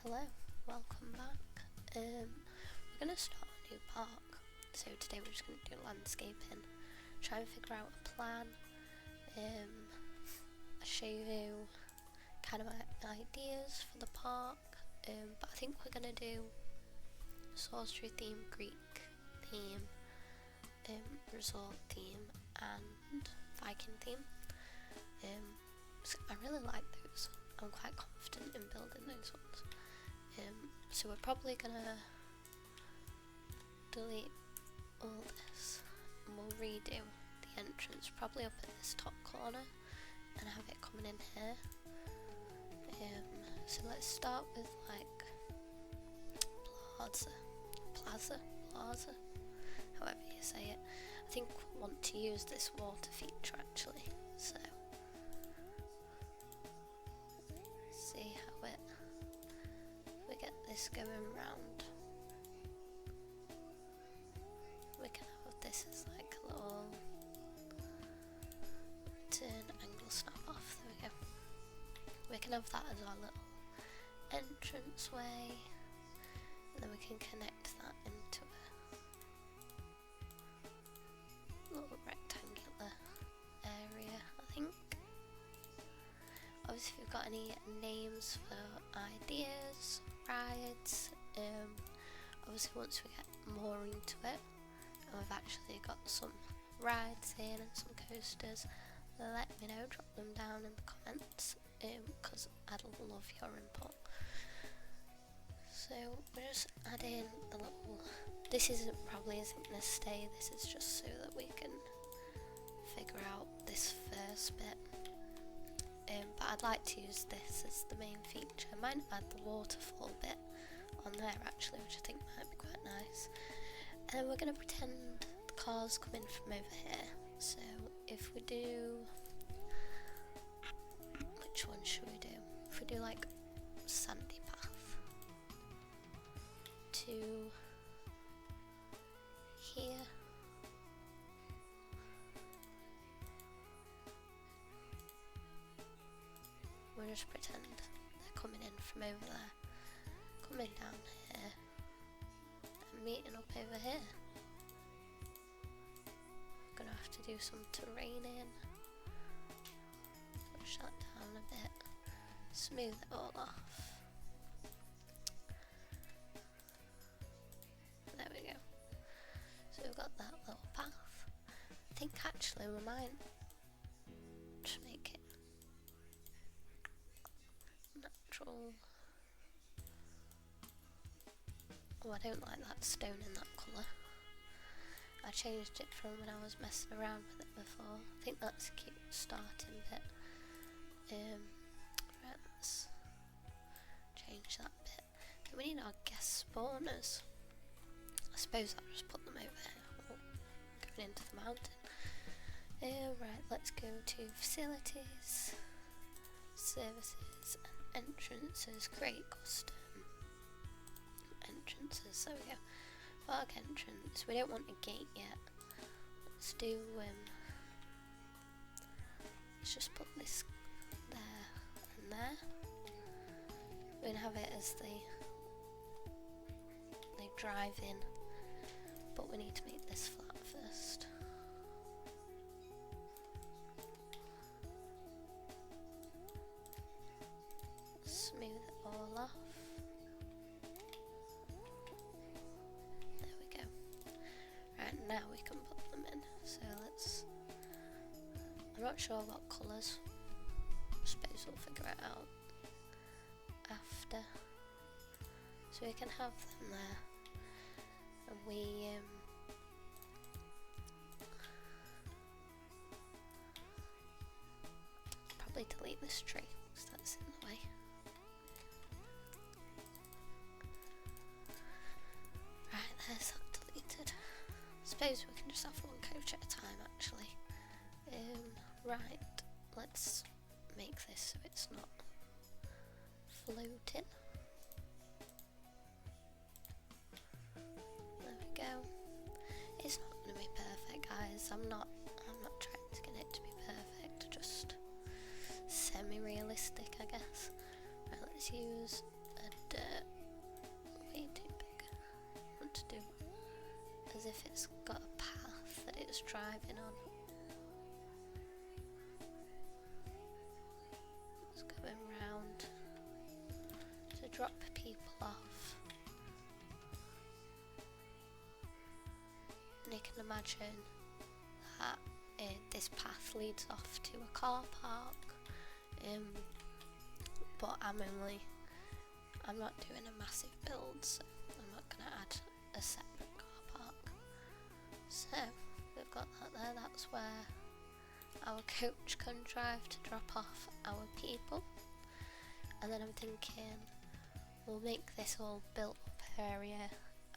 Hello, welcome back. We're going to start a new park. So today we're just going to do landscaping, try and figure out a plan, show you kind of ideas for the park, but I think we're going to do sorcery theme, Greek theme, resort theme and Viking theme. So I really like those. I'm quite confident in building those ones. So we're probably gonna delete all this and we'll redo the entrance probably up in this top corner and have it coming in here. So let's start with like plaza, however you say it. I think we want to use this water feature actually, so see how we get this going round. We can have this as like a little turn angle snap off, there we go. We can have that as our little entrance way, and then we can connect that into a little rectangular area, I think. Obviously if you've got any names for ideas, rides, obviously once we get more into it and we've actually got some rides in and some coasters, let me know, drop them down in the comments, because I'd love your input. So we're just adding the little, this probably isn't going to stay, this is just so that we can figure out this first bit. But I'd like to use this as the main feature. I might add the waterfall bit on there actually, which I think might be quite nice. And then we're going to pretend the cars come in from over here. So if we do, which one should we do? If we do like sandy path to here. We'll just pretend they're coming in from over there, coming down here, and meeting up over here. I'm gonna have to do some terraining, push that down a bit, smooth it all off. There we go. So we've got that little path. I think actually we might just make it natural. Oh, I don't like that stone in that colour. I changed it from when I was messing around with it before. I think that's a cute starting bit. Right, let's change that bit. Then we need our guest spawners. I suppose I'll just put them over there, going into the mountain. Right, let's go to facilities, services and entrances. Create custom entrances, there we go. Park entrance, we don't want a gate yet. Let's do, let's just put this there and there. We're going to have it as they drive in, but we need to make this flat first. Smooth it all off. There we go. Right, now we can put them in. So I'm not sure what colours. I suppose we'll figure it out after. So we can have them there. And we probably delete this tree because that's in the way. Right, there's that deleted. I suppose we can just have one coach at a time actually. Right, let's make this so it's not floating. There we go. It's not going to be perfect, guys. I'm not trying to get it to be perfect, just semi-realistic, I guess. Right, let's use a dirt way too big. I want to do as if it's got a path that it's driving on. It's going round to drop people off. And you can imagine that this path leads off to a car park, but I'm not doing a massive build, so I'm not going to add a separate car park. So we've got that there. That's where our coach can drive to drop off our people. And then I'm thinking we'll make this all built up area,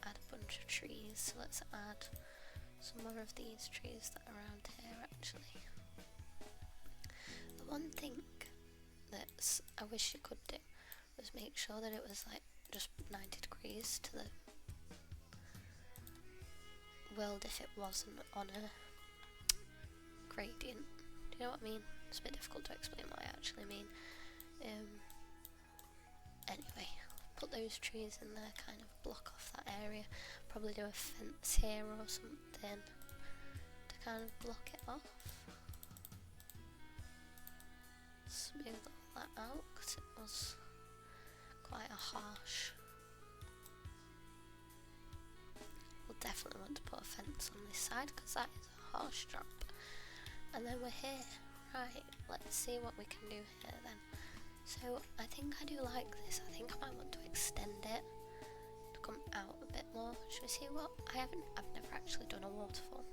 add a bunch of trees. So let's add some more of these trees that are around here actually. The one thing that I wish you could do was make sure that it was like just 90 degrees to the world if it wasn't on a gradient. Do you know what I mean? It's a bit difficult to explain what I actually mean. Anyway, put those trees in there, kind of block off that area. Probably do a fence here or something to kind of block it off. Smooth all that out because it was quite a harsh. We'll definitely want to put a fence on this side because that is a harsh drop. And then we're here. Right, let's see what we can do here then. So I think I do like this. I think I might want to extend it to come out a bit more. Should we see what? I've never actually done a waterfall.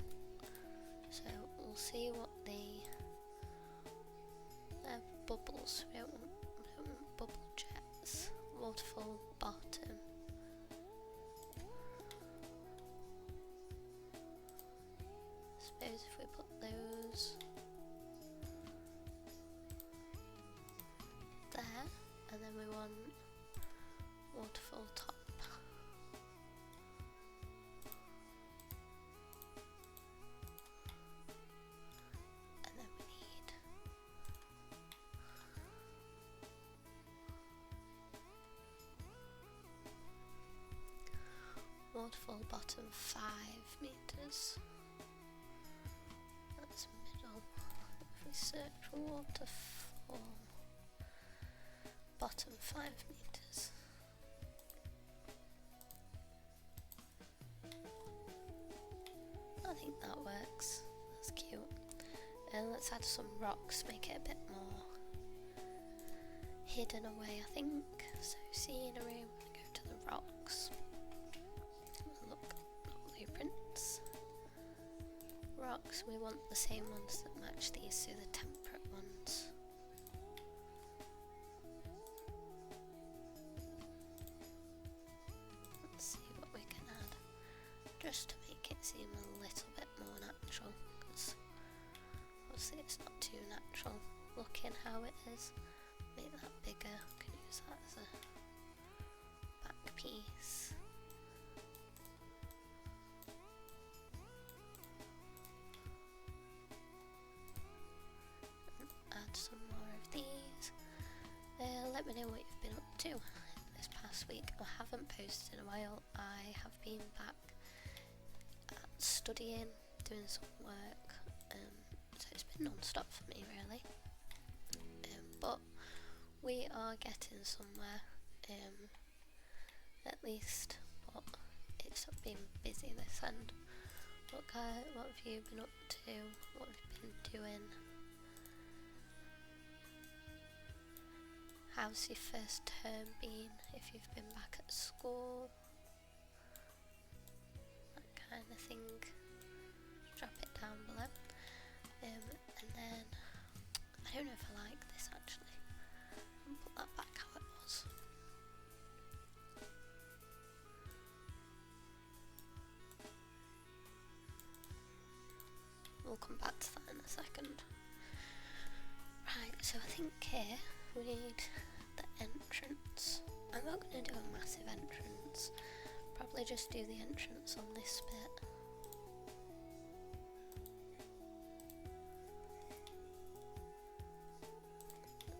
So we'll see what the bubbles. We don't want bubble jets. Waterfall bottom. Suppose if we put those there, and then we want waterfall top. And then we need waterfall bottom 5 meters. That's middle. If we search for waterfall bottom 5 meters. I think that works. That's cute. And let's add some rocks, make it a bit more hidden away, I think. So scenery, we're going to go to the rocks. Look, blueprints. Rocks, we want the same ones that match these, so the temperate ones. Let's see what we can add, just to make it seem a little bit more natural, because obviously it's not too natural looking how it is. Make that bigger, can use that as a back piece. Add some more of these. Let me know what you've been up to this past week. I haven't posted in a while. I have been back at studying, doing some work, so it's been non-stop for me really. But we are getting somewhere, at least. But it's been busy this end. What have you been up to? What have you been doing? How's your first term been, if you've been back at school? That kind of thing. Drop it down below. And then, I don't know if I like this actually. I'll put that back how it was. We'll come back to that in a second. Right, so I think here we need the entrance. I'm not going to do a massive entrance, probably just do the entrance on this bit.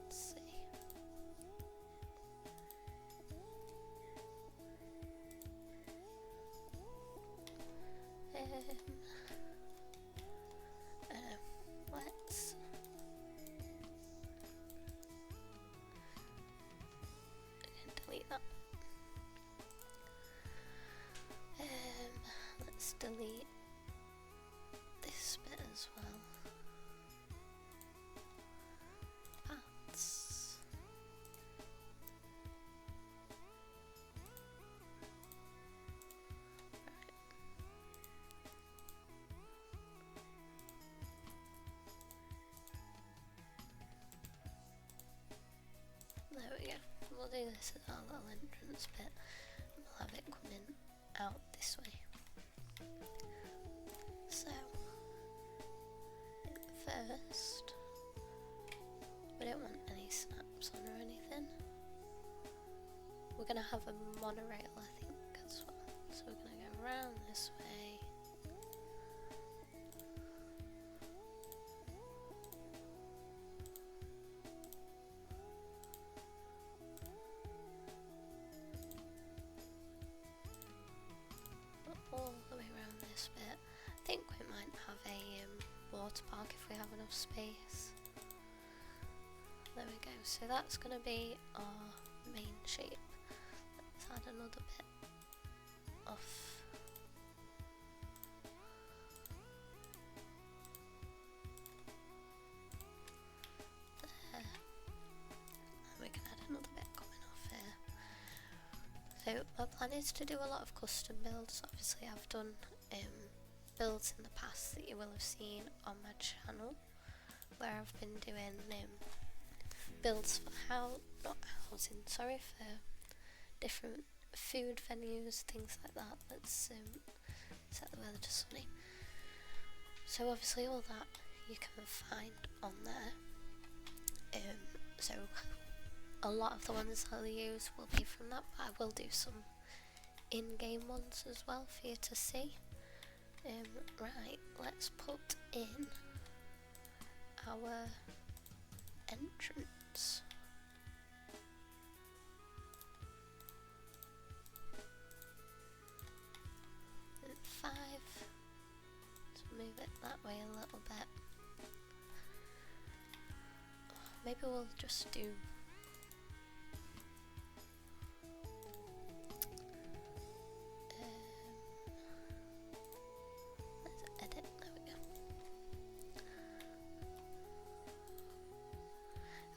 Let's see. Let's delete that. Let's delete this bit as well. Paths. There we go. We'll do this as our little entrance bit. We'll have it coming out this way. So, first, we don't want any snaps on or anything. We're going to have a monorail, I think, as well. So we're going to go around this way. All the way around this bit. I think we might have a water park if we have enough space. There we go. So that's going to be our main shape. Let's add another bit off. There. And we can add another bit coming off here. So my plan is to do a lot of custom builds. Obviously I've done builds in the past that you will have seen on my channel, where I've been doing builds for not housing, sorry, for different food venues, things like that. Let's set the weather to sunny. So obviously all that you can find on there. So a lot of the ones I'll use will be from that, but I will do some in-game ones as well for you to see. Right, let's put in our entrance. And 5. Let's move it that way a little bit. Maybe we'll just do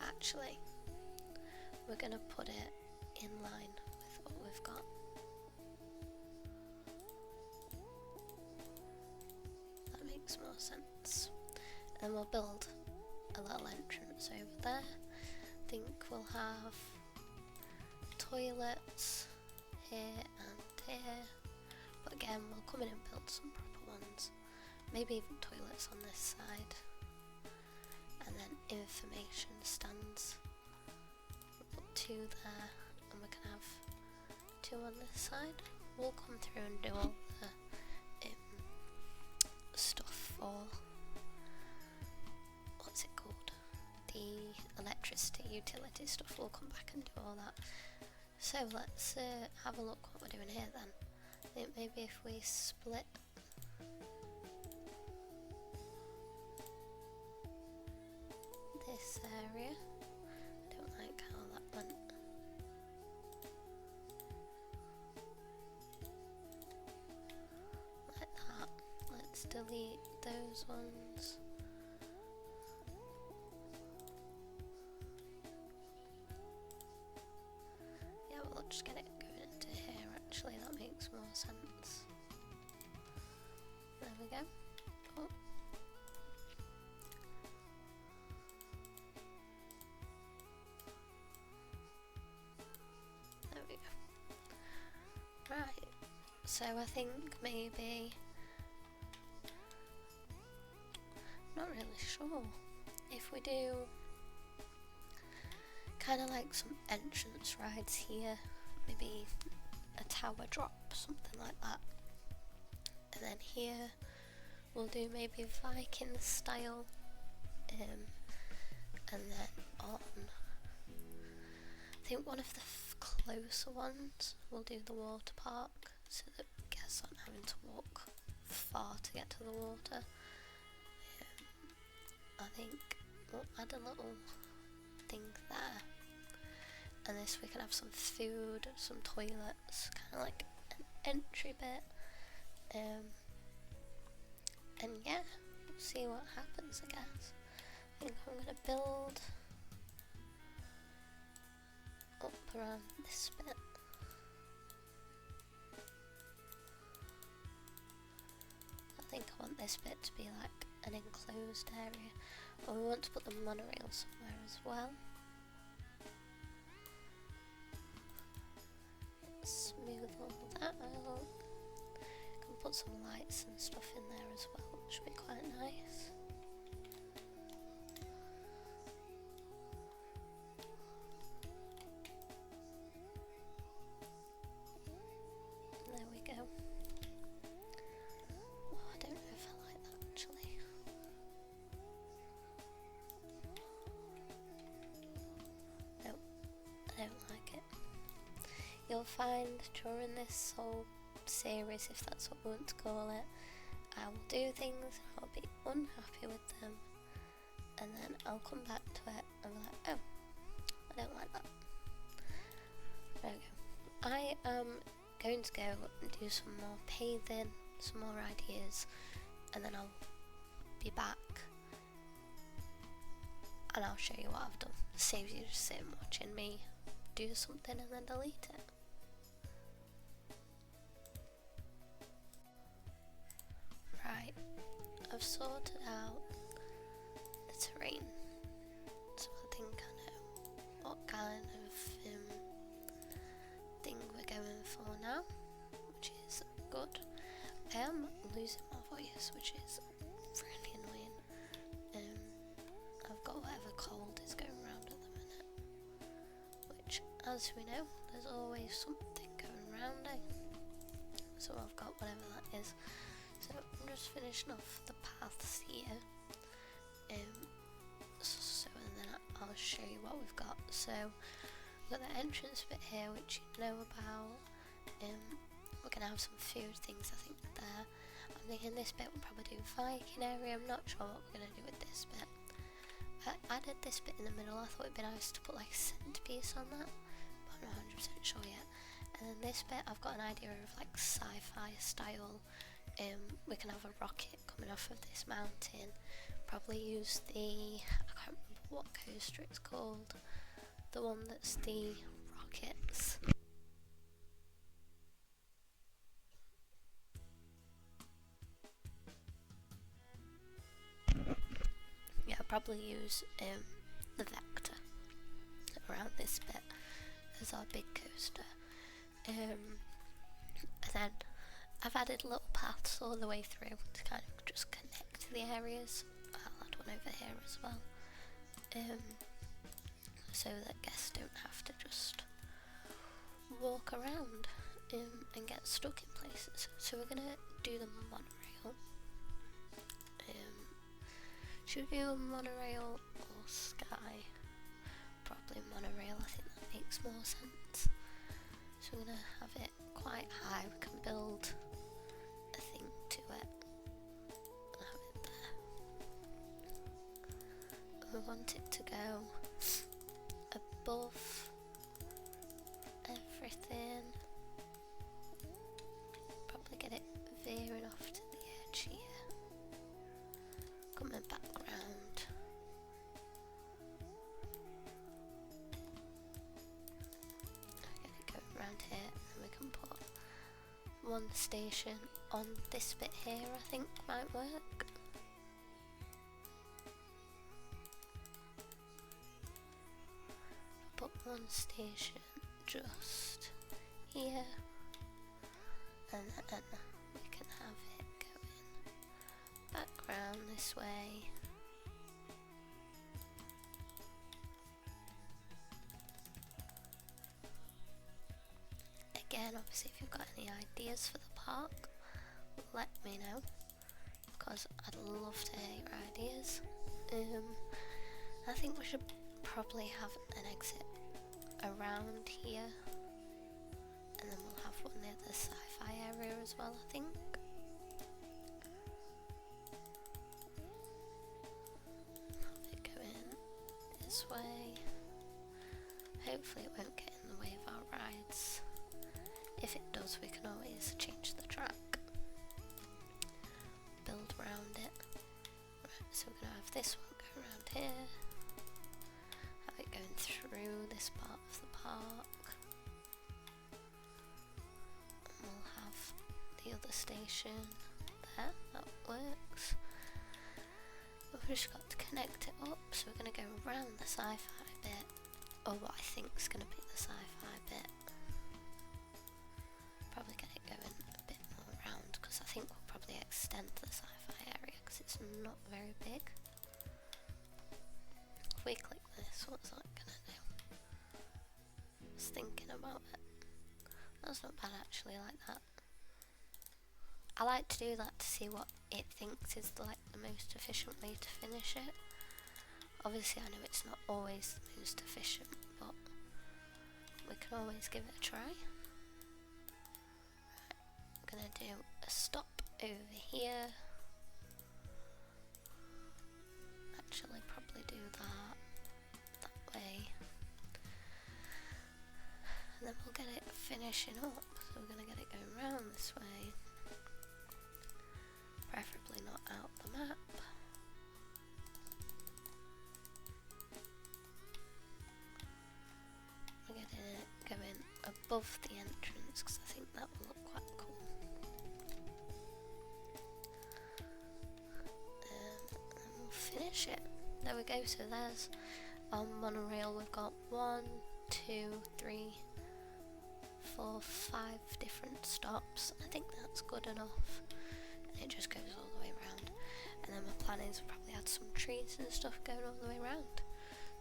actually, we're going to put it in line with what we've got. That makes more sense. And we'll build a little entrance over there. I think we'll have toilets here and here. But again, we'll come in and build some proper ones. Maybe even toilets on this side. And then information stands. We'll put 2 there, and we can have 2 on this side. We'll come through and do all the stuff for, what's it called? The electricity utility stuff. We'll come back and do all that. So let's have a look what we're doing here then. I think maybe if we split this area. I don't like how that went. Like that. Let's delete those ones. Yeah, we'll just get it going into here actually, that makes more sense. There we go. Oh. Right, so I think maybe, not really sure, if we do kind of like some entrance rides here, maybe a tower drop, something like that, and then here we'll do maybe Viking style, and then on, I think one of the closer ones we'll do the water park, so that guests aren't having to walk far to get to the water. I think we'll add a little thing there, and this we can have some food, some toilets, kind of like an entry bit. And yeah, we'll see what happens, I guess. I think I'm gonna build up around this bit. I think I want this bit to be like an enclosed area. Or we want to put the monorail somewhere as well. Smooth all that out. Can put some lights and stuff in there as well, which would be quite nice. There we go. Oh, I don't know if I like that actually. Nope, I don't like it. You'll find during this whole series, if that's what we want to call it, I will do things, I'll be unhappy with them, and then I'll come back to it and be like, oh, I don't like that. There we go. I am going to go and do some more paving, some more ideas, and then I'll be back and I'll show you what I've done. Saves you just sitting watching me do something and then delete it. Right, I've sorted out the terrain, so I think I know what kind of thing we're going for now, which is good. I am losing my voice, which is really annoying. I've got whatever cold is going around at the minute, which, as we know, there's always something going around, eh? So I've got whatever that is. So I'm just finishing off the paths here, so and then I'll show you what we've got. So we've got the entrance bit here, which you know about. We're going to have some food things, I think, there. I'm thinking this bit we'll probably do Viking area. I'm not sure what we're going to do with this bit. I added this bit in the middle. I thought it'd be nice to put like a centerpiece on that, but I'm not 100% sure yet. And then this bit I've got an idea of like sci-fi style. We can have a rocket coming off of this mountain. Probably use the, I can't remember what coaster it's called, the one that's the rockets. Yeah, I'll probably use the Vector around this bit as our big coaster. And then I've added little paths all the way through to kind of just connect to the areas. I'll add one over here as well, so that guests don't have to just walk around and get stuck in places. So we're gonna do the monorail. Should we do a monorail or sky? Probably monorail, I think that makes more sense. So we're gonna have it quite high. We can build a thing to it and have it there. We want it to go above everything. Probably get it veering off to the edge here. Coming back round. Get it going around here, and then we can put one station on this bit here, I think might work. Put one station just here, and then we can have it going back round this way. Again, obviously if you've got any ideas for the park, let me know, because I'd love to hear your ideas. I think we should probably have an exit around here, and then we'll have one near the sci-fi area as well, I think. this way. Hopefully it won't get in the way of our rides. If it does, we can always change the track, build around it. Right, so we're going to have this one go around here, have it going through this part of the park, and we'll have the other station there. That works. We've just got to connect it up, so we're going to go around the sci-fi bit, or what I think is going to be the sci-fi bit. Probably get it going a bit more around, because I think we'll probably extend the sci-fi area because it's not very big. If we click this, what's that gonna do? I was thinking about it. That's not bad actually, like that. I like to do that to see what it thinks is like the most efficient way to finish it. Obviously I know it's not always the most efficient, but we can always give it a try. I'm gonna do a stop over here. Actually probably do that way. And then we'll get it finishing up. So we're gonna get it going round this way. Preferably not out the map. We're getting it going above the entrance because I think that will look quite cool. And we'll finish it. There we go. So there's our monorail. We've got 1, 2, 3, 4, 5 different stops. I think that's good enough. It just goes all the way around, and then my plan is we'll probably add some trees and stuff going all the way around.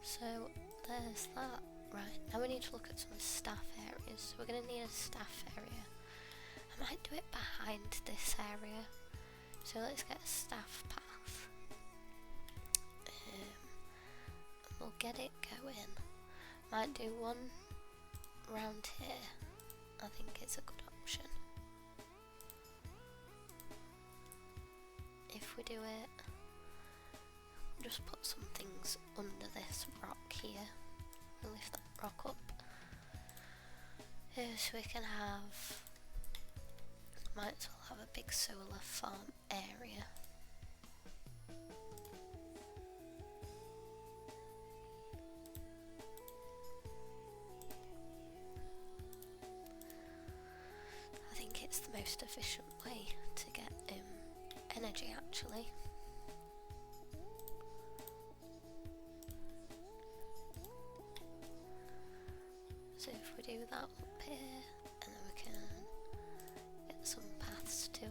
So there's that. Right, now we need to look at some staff areas. So we're going to need a staff area. I might do it behind this area. So let's get a staff path. We'll get it going. Might do one round here. I think it's a good option. If we do it, just put some things under this rock here, and lift that rock up, so we can have, might as well have a big solar farm area. I think it's the most efficient way to get energy actually. So if we do that up here, and then we can get some paths to it.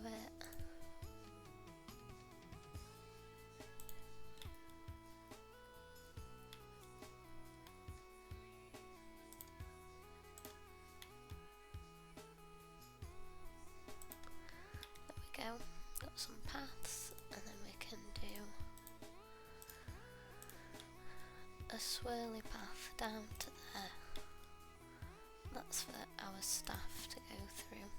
There we go. Got some paths, and then we can do a swirly path down to there. That's for our staff to go through.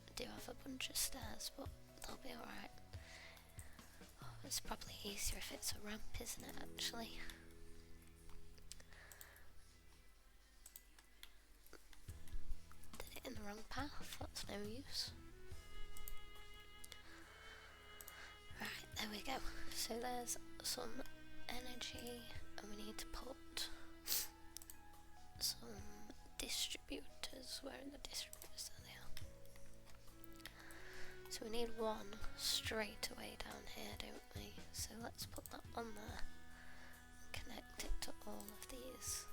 I do have a bunch of stairs, but they'll be alright. Oh, it's probably easier if it's a ramp, isn't it, actually? In the wrong path, that's no use. Right, there we go. So there's some energy, and we need to put some distributors. Where are the distributors? There they are. So we need one straight away down here, don't we? So let's put that on there and connect it to all of these.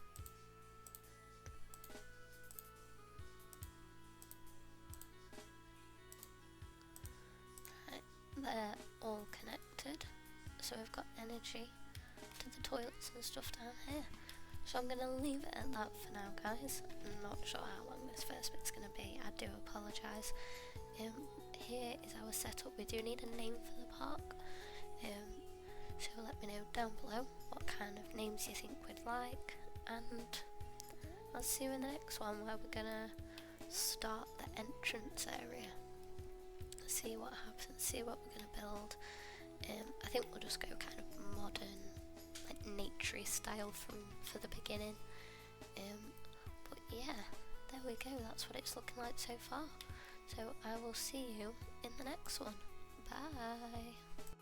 They're all connected, so we've got energy to the toilets and stuff down here. So I'm going to leave it at that for now, guys. I'm not sure how long this first bit's going to be. I do apologise. Here is our setup. We do need a name for the park, so let me know down below what kind of names you think we'd like, and I'll see you in the next one where we're going to start the entrance area. see what happens, see what we're going to build. I think we'll just go kind of modern, like naturey style for the beginning. But yeah, there we go, that's what it's looking like so far. So I will see you in the next one. Bye.